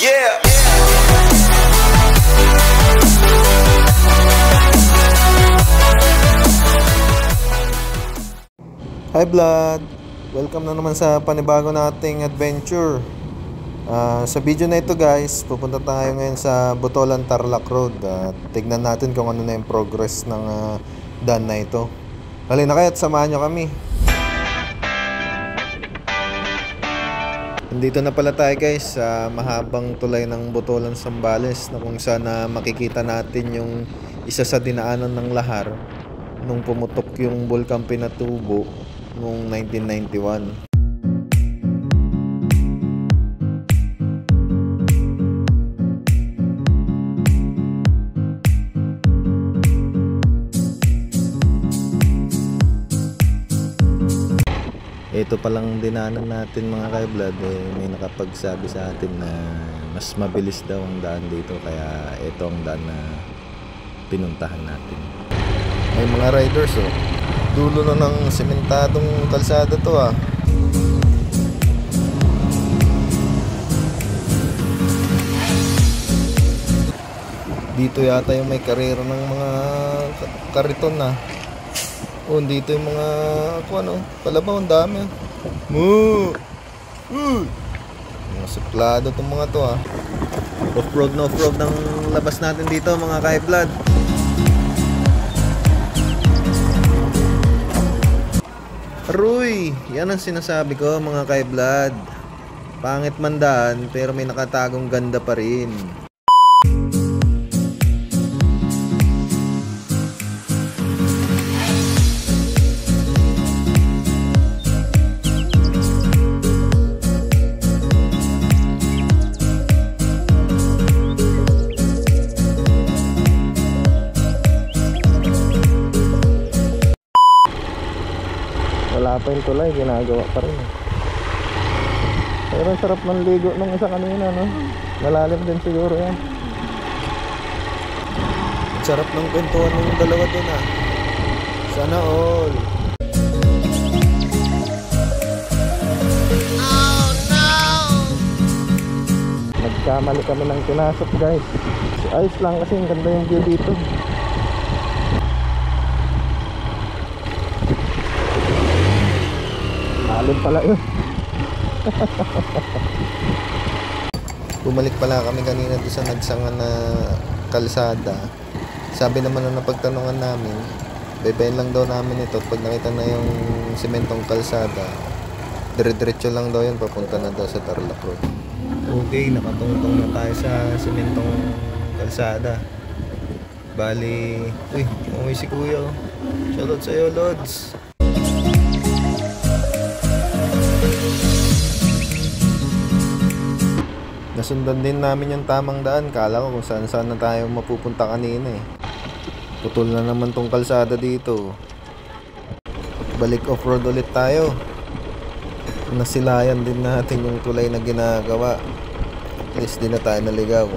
Yeah. Hi Blood! Welcome na naman sa panibago nating adventure. Sa video na ito guys, pupunta tayo ngayon sa Botolan Tarlac Road at tignan natin kung ano na yung progress ng daan na ito. Halina kayo at samahan nyo kami. Nandito na pala tayo guys sa mahabang tulay ng Botolan Zambales na kung saan makikita natin yung isa sa dinaanan ng lahar nung pumutok yung Bulkang Pinatubo noong 1991. Ito palang dinanan natin mga ka-blood, may nakapagsabi sa atin na mas mabilis daw ang daan dito, kaya ito ang daan na pinuntahan natin. May mga riders dulo na ng sementadong kalsada to Dito yata yung may karera ng mga kariton dito yung mga kalabaw, ang dami. Mga suplado itong mga to Off-road na off-road ng labas natin dito mga ka-blood. Aruy, yan ang sinasabi ko mga ka-blood. Pangit man daan pero may nakatagong ganda pa rin. Wala pa yung tulay, ginagawa pa rin. Pero sarap ng ligo nung isa kanina, no? Malalim din siguro yan. Sarap ng kwentuhan ng dalawa dun Sana all. Oh no! Nagkamali kami ng pinasok guys. Ayos lang kasi ang ganda yung view dito. Malim pala yun. Bumalik pala kami kanina doon sa nagsangan na kalsada. Sabi naman na napagtanungan namin, bebein lang daw namin ito. Pag nakita na yung sementong kalsada, dire-diretso lang daw yun, papunta na daw sa Tarlac Road. Okay, nakatungtong na tayo sa sementong kalsada. Bali, umuwi si kuya. Shoutout sa'yo, Lods. Nasundan din namin yung tamang daan. Kala ko kung saan na tayo mapupunta kanina Putol na naman tong kalsada dito. Balik off-road ulit tayo. Nasilayan din natin yung tulay na ginagawa. At least di na tayo naligaw.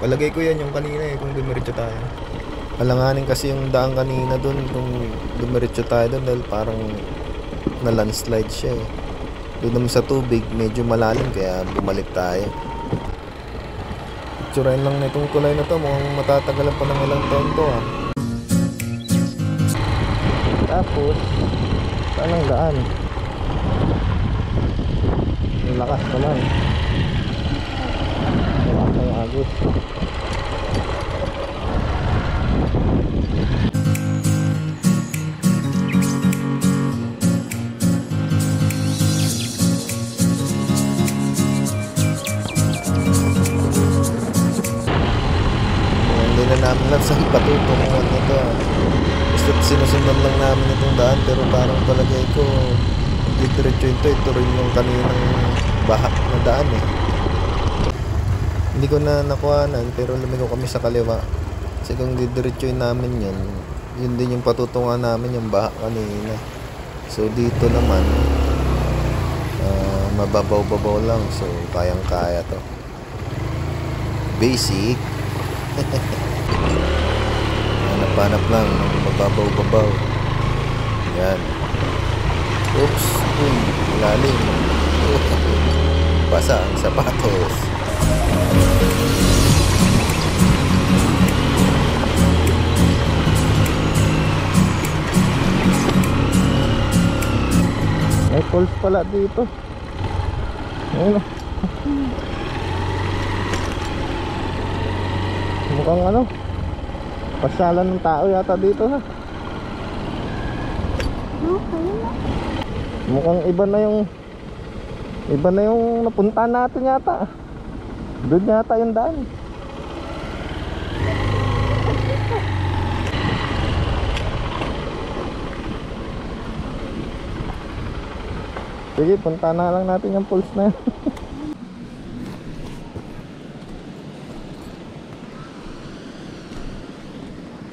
Palagay ko yan yung kanina kung dumiretso tayo. Alanganin kasi yung daan kanina dun kung dumiretso tayo dun dahil parang na landslide siya Doon naman sa tubig, medyo malalim kaya bumalik tayo. Itsurain lang na itong tulay na to, mukhang matatagalan pa ng ilang taon to Tapos, saan ang daan? Yung lakas naman. Wala kayong agos. Namin lang saan patutungan nito Basta sinusundan lang namin itong daan, pero parang palagay ko diretso ito rin yung kaninang bahak na daan Hindi ko na nakuhanan, pero lumigo kami sa kaliwa kasi kung didiretsoin namin yun din yung patutungan namin, yung bahak kanina. So dito naman mababaw-babaw lang, so kayang-kaya to. Basic. Hanap-hanap lang ng mababaw-babaw. Yan. Oops. Lalim. basa ang sapatos. May falls pala dito. Ayun. Mukhang ano, pasyalan ng tao yata dito ha. Mukhang iba na yung napuntahan natin yata. Doon yata yung daan. Sige, punta na lang natin yung pulse na yun.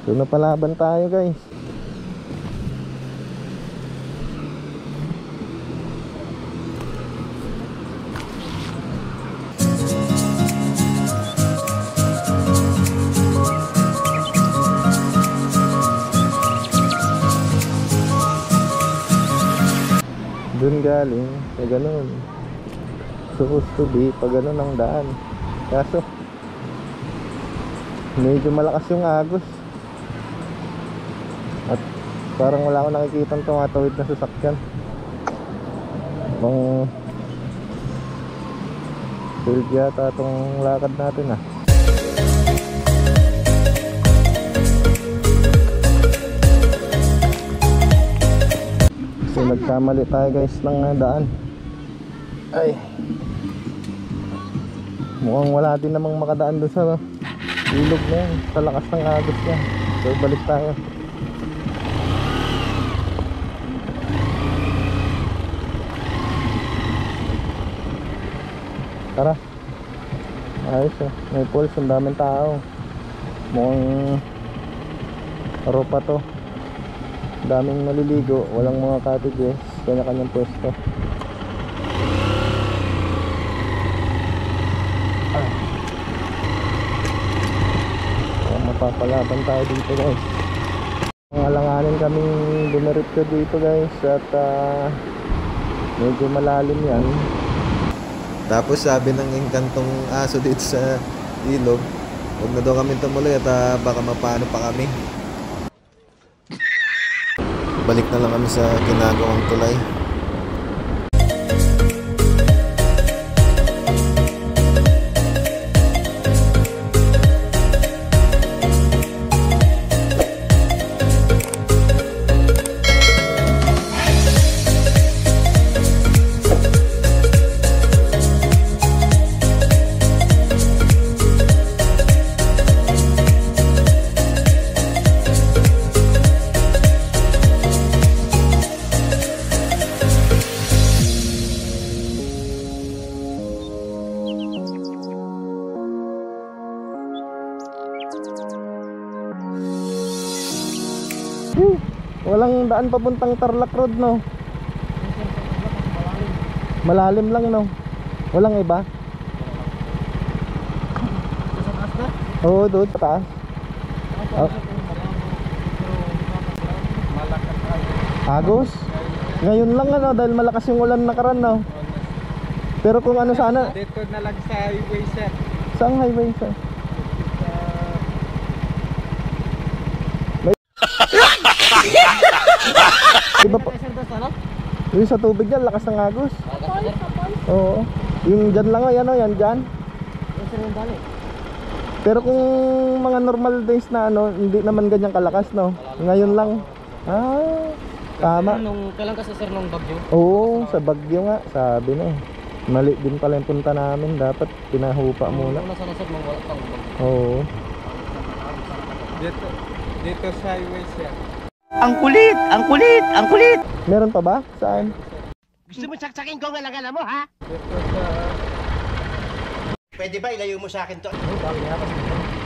So napalaban tayo guys. Doon galing, sa ganun. Supposed to be, pa ganun ang daan. Kaso medyo malakas yung agos. At parang wala akong nakikitang tumatawid na sasakyan. Bang failed yata itong lakad natin ah. So nagkamali tayo guys ng daan. Ay, mukhang wala din namang makadaan doon sa ilog na yan, sa lakas ng agos niya. So balik tayo. Tara. Ayos eh, may pulse, ang daming tao. Mukhang Europa to. Daming maliligo, walang mga cottages, kanya-kanyang pwesto. Mapapalaban tayo dito guys. Alanganin kaming dumiretso dito guys. At medyo malalim yan. Tapos sabi ng engkantong aso dito sa ilog, huwag na daw kami tumuloy at baka mapano pa kami. Balik na lang kami sa ginagawang tulay. Walang daan papuntang Tarlac Road no. Malalim lang no. Walang iba. Oo, doon sa taas. Agos? Ngayon lang ano, dahil malakas yung ulan nakaraan no. Pero kung ano sana dito na lang sa highway sir. Saan highway sir? Diba pa? Yung sa tubig dyan, lakas ng agos. Oo. Yung dyan lang, yan o, yan dyan. Pero kung mga normal days na ano, hindi naman ganyan kalakas no. Ngayon lang. Ah, tama. Kailan kasi sir nung bagyo? Oo, sa bagyo nga, sabi na eh. Mali din pala yung punta namin, dapat pinahupa muna. Sana sir nung wala pang bagyo. Oo. Dito sa highway sir. Ang kulit! Ang kulit! Ang kulit! Meron pa ba? Saan? Gusto mo saksakin ko ang alangala mo, ha? Dito sa... Pwede ba ilayo mo sa akin to?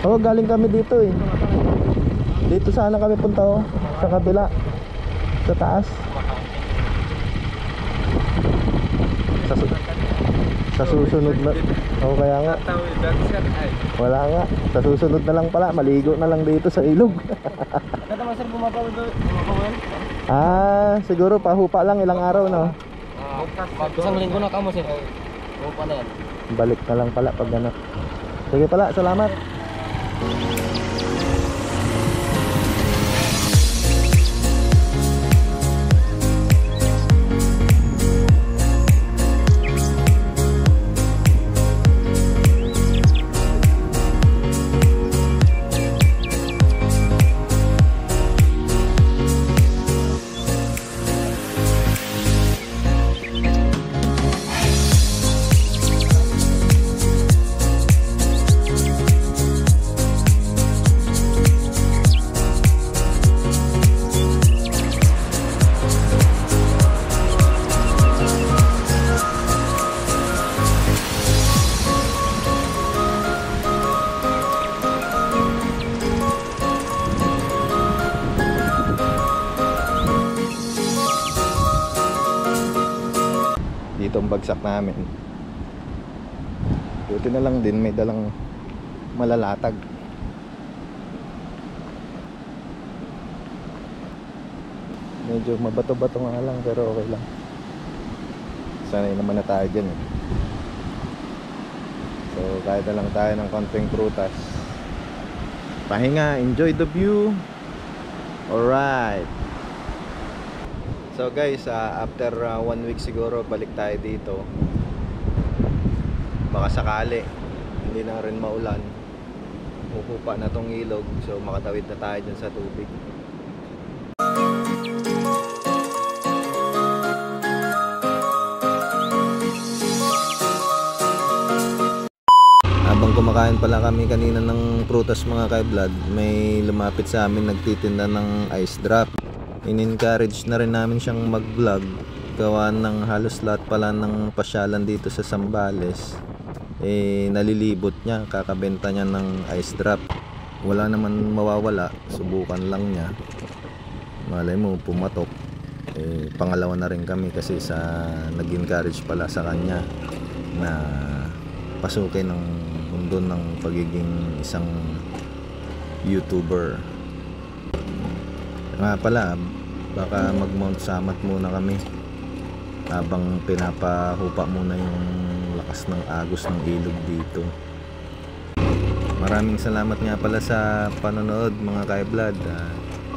Oo, galing kami dito eh. Dito sana kami punta oh. Sa kabila. Sa taas. Sa susunod na. Oo, kaya nga. Tawidan sir ay. Wala nga. Sa susunod na lang pala. Maligo na lang dito sa ilog. Kada man sir bumabawal doon? Ah, siguro pahupa lang ilang araw no. Isang linggo na kamo sir. Oo pa na yan. Balik na lang pala pag ano. Sige pala, salamat. Dito ang bagsak namin. Buti na lang din may dalang malalatag. Medyo mabato-bato nga lang pero okay lang. Sanay naman na tayo dyan eh. So kahit na lang tayo ng konting prutas. Pahinga, enjoy the view. Alright. So guys, after 1 week siguro balik tayo dito. Baka sakali hindi na rin maulan, huhupa na tong ilog, so makatawid na tayo dyan sa tubig. Habang kumakain pala kami kanina ng prutas mga kaiblad, may lumapit sa amin nagtitinda ng ice drop. In-encourage na rin namin siyang mag-vlog, gawa ng halos lahat pala ng pasyalan dito sa Zambales nalilibot niya, kakabenta niya ng ice drop. Wala naman mawawala, subukan lang niya, malay mo pumatok. Pangalawa na rin kami kasi sa nag-encourage pala sa kanya na pasukin ng mundo ng pagiging isang YouTuber. Nga pala, baka mag-Mount Samat muna kami habang pinapahupa muna yung lakas ng agos ng ilog dito. Maraming salamat nga pala sa panonood mga kaiblad.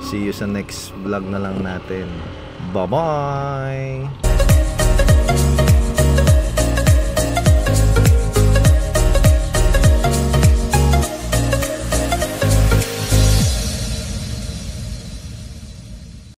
See you sa next vlog na lang natin. Bye bye.